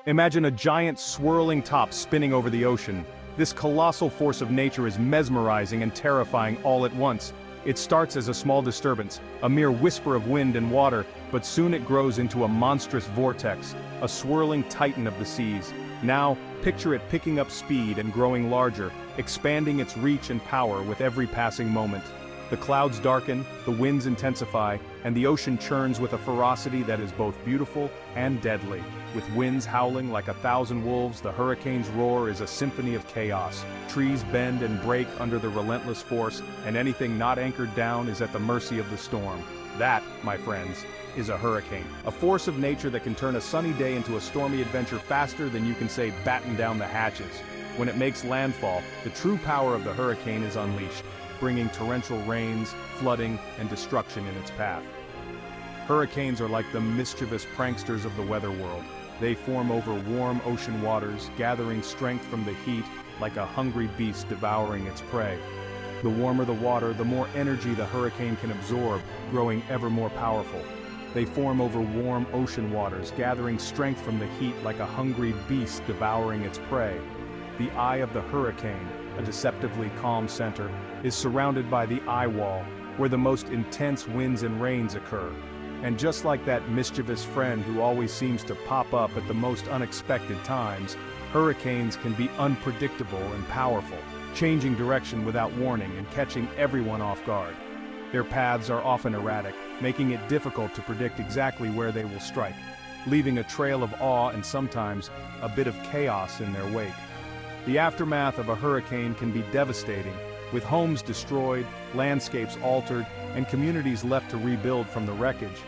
Imagine a giant swirling top spinning over the ocean. This colossal force of nature is mesmerizing and terrifying all at once. It starts as a small disturbance, a mere whisper of wind and water, but soon it grows into a monstrous vortex, a swirling titan of the seas. Now, picture it picking up speed and growing larger, expanding its reach and power with every passing moment. The clouds darken, the winds intensify, and the ocean churns with a ferocity that is both beautiful and deadly. With winds howling like 1,000 wolves, the hurricane's roar is a symphony of chaos. Trees bend and break under the relentless force, and anything not anchored down is at the mercy of the storm. That, my friends, is a hurricane. A force of nature that can turn a sunny day into a stormy adventure faster than you can say batten down the hatches. When it makes landfall, the true power of the hurricane is unleashed, bringing torrential rains, flooding, and destruction in its path. Hurricanes are like the mischievous pranksters of the weather world. They form over warm ocean waters, gathering strength from the heat like a hungry beast devouring its prey. The warmer the water, the more energy the hurricane can absorb, growing ever more powerful. They form over warm ocean waters, gathering strength from the heat like a hungry beast devouring its prey. The eye of the hurricane, a deceptively calm center, is surrounded by the eyewall, where the most intense winds and rains occur. And just like that mischievous friend who always seems to pop up at the most unexpected times, hurricanes can be unpredictable and powerful, changing direction without warning and catching everyone off guard. Their paths are often erratic, making it difficult to predict exactly where they will strike, leaving a trail of awe and sometimes a bit of chaos in their wake. The aftermath of a hurricane can be devastating, with homes destroyed, landscapes altered, and communities left to rebuild from the wreckage.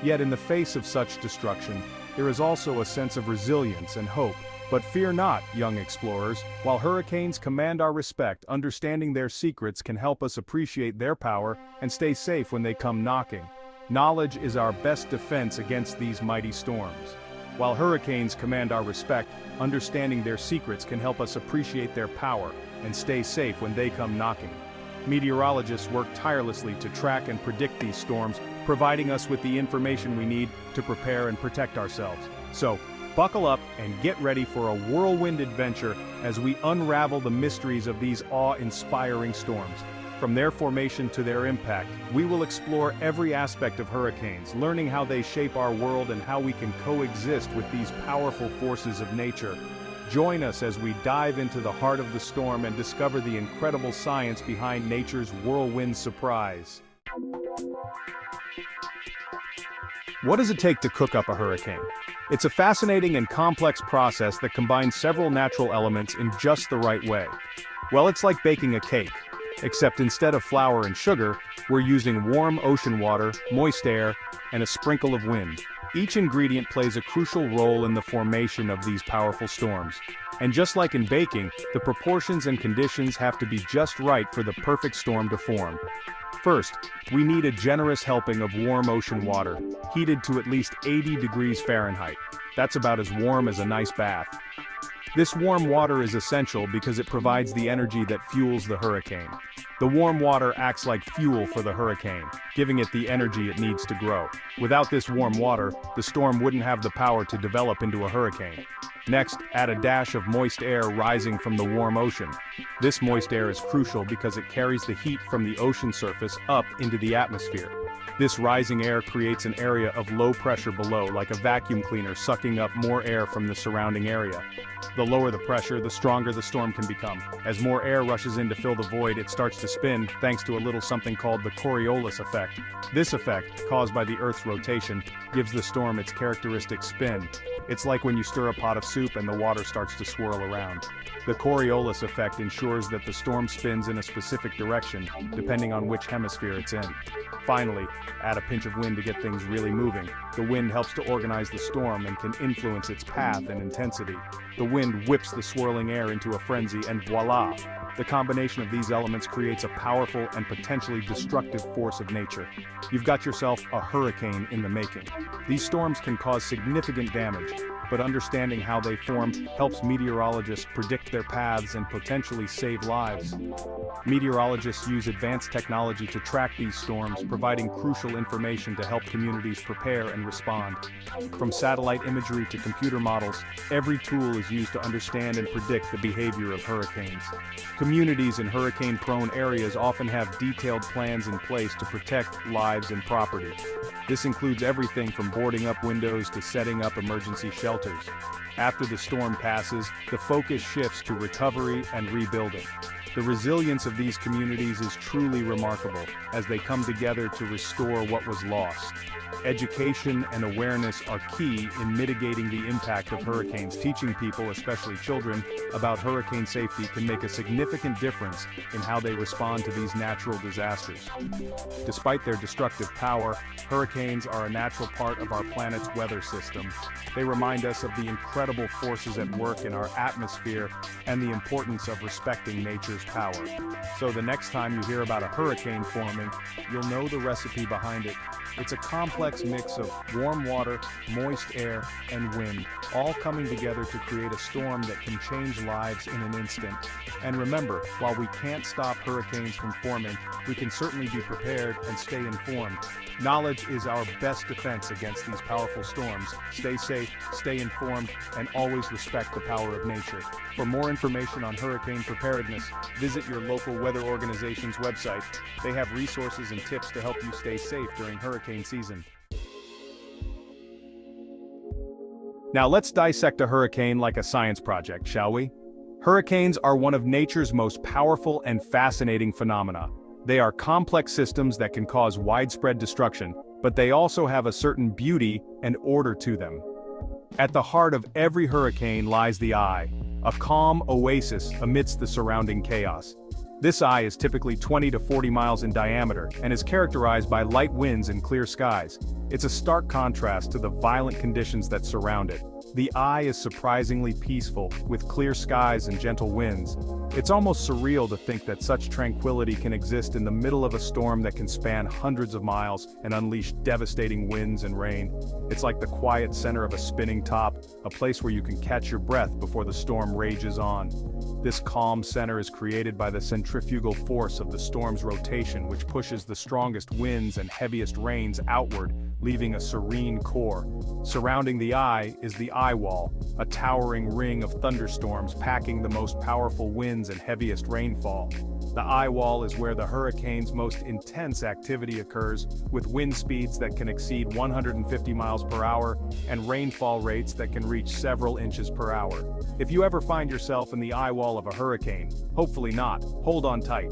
Yet in the face of such destruction, there is also a sense of resilience and hope. But fear not, young explorers. While hurricanes command our respect, understanding their secrets can help us appreciate their power and stay safe when they come knocking. Knowledge is our best defense against these mighty storms. While hurricanes command our respect, understanding their secrets can help us appreciate their power and stay safe when they come knocking. Meteorologists work tirelessly to track and predict these storms, providing us with the information we need to prepare and protect ourselves. So, buckle up and get ready for a whirlwind adventure as we unravel the mysteries of these awe-inspiring storms. From their formation to their impact, we will explore every aspect of hurricanes, learning how they shape our world and how we can coexist with these powerful forces of nature. Join us as we dive into the heart of the storm and discover the incredible science behind nature's whirlwind surprise. What does it take to cook up a hurricane? It's a fascinating and complex process that combines several natural elements in just the right way. Well, it's like baking a cake, except instead of flour and sugar, we're using warm ocean water, moist air, and a sprinkle of wind. Each ingredient plays a crucial role in the formation of these powerful storms. And just like in baking, the proportions and conditions have to be just right for the perfect storm to form. First, we need a generous helping of warm ocean water, heated to at least 80 degrees Fahrenheit. That's about as warm as a nice bath. This warm water is essential because it provides the energy that fuels the hurricane. The warm water acts like fuel for the hurricane, giving it the energy it needs to grow. Without this warm water, the storm wouldn't have the power to develop into a hurricane. Next, add a dash of moist air rising from the warm ocean. This moist air is crucial because it carries the heat from the ocean surface up into the atmosphere. This rising air creates an area of low pressure below, like a vacuum cleaner sucking up more air from the surrounding area. The lower the pressure, the stronger the storm can become. As more air rushes in to fill the void, it starts to spin, thanks to a little something called the Coriolis effect. This effect, caused by the Earth's rotation, gives the storm its characteristic spin. It's like when you stir a pot of soup and the water starts to swirl around. The Coriolis effect ensures that the storm spins in a specific direction, depending on which hemisphere it's in. Finally, add a pinch of wind to get things really moving. The wind helps to organize the storm and can influence its path and intensity. The wind whips the swirling air into a frenzy, and voila! The combination of these elements creates a powerful and potentially destructive force of nature. You've got yourself a hurricane in the making. These storms can cause significant damage, but understanding how they form helps meteorologists predict their paths and potentially save lives. Meteorologists use advanced technology to track these storms, providing crucial information to help communities prepare and respond. From satellite imagery to computer models, every tool is used to understand and predict the behavior of hurricanes. Communities in hurricane-prone areas often have detailed plans in place to protect lives and property. This includes everything from boarding up windows to setting up emergency shelters. After the storm passes, the focus shifts to recovery and rebuilding. The resilience of these communities is truly remarkable, as they come together to restore what was lost. Education and awareness are key in mitigating the impact of hurricanes. Teaching people, especially children, about hurricane safety can make a significant difference in how they respond to these natural disasters. Despite their destructive power, hurricanes are a natural part of our planet's weather system. They remind us of the incredible forces at work in our atmosphere and the importance of respecting nature's power. So the next time you hear about a hurricane forming, you'll know the recipe behind it. It's a complex mix of warm water, moist air, and wind, all coming together to create a storm that can change lives in an instant. And remember, while we can't stop hurricanes from forming, we can certainly be prepared and stay informed. Knowledge is our best defense against these powerful storms. Stay safe, stay informed, and always respect the power of nature. For more information on hurricane preparedness, visit your local weather organization's website. They have resources and tips to help you stay safe during hurricane season. Now let's dissect a hurricane like a science project, shall we? Hurricanes are one of nature's most powerful and fascinating phenomena. They are complex systems that can cause widespread destruction, but they also have a certain beauty and order to them. At the heart of every hurricane lies the eye, a calm oasis amidst the surrounding chaos. This eye is typically 20 to 40 miles in diameter and is characterized by light winds and clear skies. It's a stark contrast to the violent conditions that surround it. The eye is surprisingly peaceful, with clear skies and gentle winds. It's almost surreal to think that such tranquility can exist in the middle of a storm that can span hundreds of miles and unleash devastating winds and rain. It's like the quiet center of a spinning top, a place where you can catch your breath before the storm rages on. This calm center is created by the centrifugal force of the storm's rotation, which pushes the strongest winds and heaviest rains outward, leaving a serene core. Surrounding the eye is the eyewall, a towering ring of thunderstorms packing the most powerful winds and heaviest rainfall. The eyewall is where the hurricane's most intense activity occurs, with wind speeds that can exceed 150 miles per hour and rainfall rates that can reach several inches per hour. If you ever find yourself in the eyewall of a hurricane, hopefully not, hold on tight.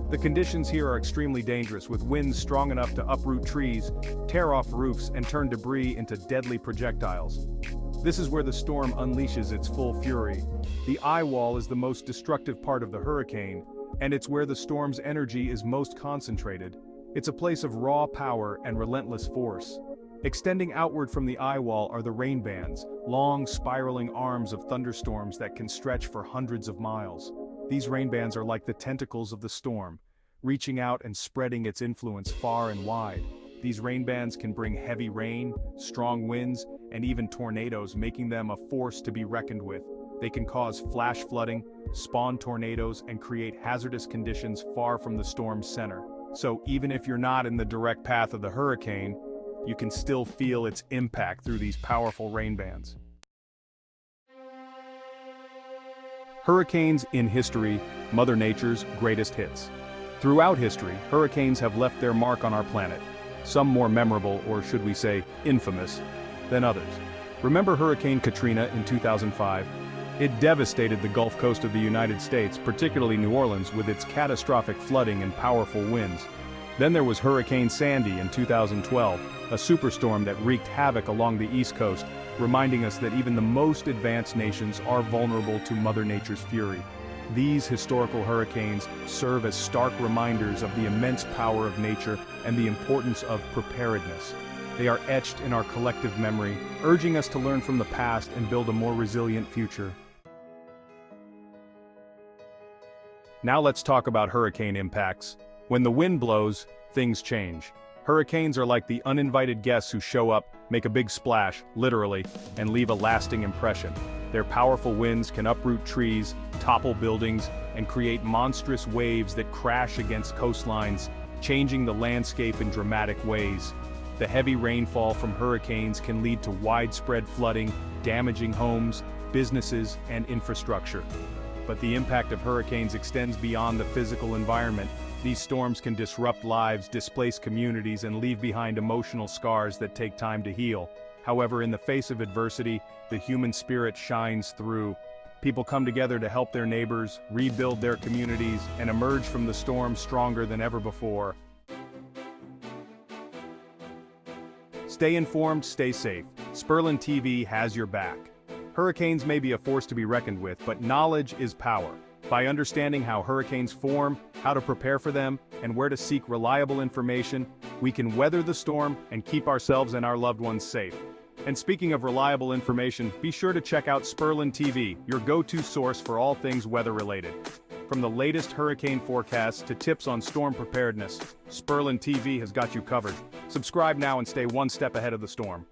The conditions here are extremely dangerous, with winds strong enough to uproot trees, tear off roofs, and turn debris into deadly projectiles. This is where the storm unleashes its full fury. The eyewall is the most destructive part of the hurricane, and it's where the storm's energy is most concentrated. It's a place of raw power and relentless force. Extending outward from the eyewall are the rain bands, long spiraling arms of thunderstorms that can stretch for hundreds of miles. These rain bands are like the tentacles of the storm, reaching out and spreading its influence far and wide. These rain bands can bring heavy rain, strong winds, and even tornadoes, making them a force to be reckoned with. They can cause flash flooding, spawn tornadoes, and create hazardous conditions far from the storm's center. So even if you're not in the direct path of the hurricane, you can still feel its impact through these powerful rain bands. Hurricanes in history, Mother Nature's greatest hits. Throughout history, hurricanes have left their mark on our planet, some more memorable, or should we say, infamous, than others. Remember Hurricane Katrina in 2005? It devastated the Gulf Coast of the United States, particularly New Orleans, with its catastrophic flooding and powerful winds. Then there was Hurricane Sandy in 2012, a superstorm that wreaked havoc along the East Coast, reminding us that even the most advanced nations are vulnerable to Mother Nature's fury. These historical hurricanes serve as stark reminders of the immense power of nature and the importance of preparedness. They are etched in our collective memory, urging us to learn from the past and build a more resilient future. Now let's talk about hurricane impacts. When the wind blows, things change. Hurricanes are like the uninvited guests who show up, make a big splash, literally, and leave a lasting impression. Their powerful winds can uproot trees, topple buildings, and create monstrous waves that crash against coastlines, changing the landscape in dramatic ways. The heavy rainfall from hurricanes can lead to widespread flooding, damaging homes, businesses, and infrastructure. But the impact of hurricanes extends beyond the physical environment. These storms can disrupt lives, displace communities, and leave behind emotional scars that take time to heal. However, in the face of adversity, the human spirit shines through. People come together to help their neighbors, rebuild their communities, and emerge from the storm stronger than ever before. Stay informed, stay safe. Sperlin TV has your back. Hurricanes may be a force to be reckoned with, but knowledge is power. By understanding how hurricanes form, how to prepare for them, and where to seek reliable information, we can weather the storm and keep ourselves and our loved ones safe. And speaking of reliable information, be sure to check out Sperlin TV, your go-to source for all things weather-related. From the latest hurricane forecasts to tips on storm preparedness, Sperlin TV has got you covered. Subscribe now and stay one step ahead of the storm.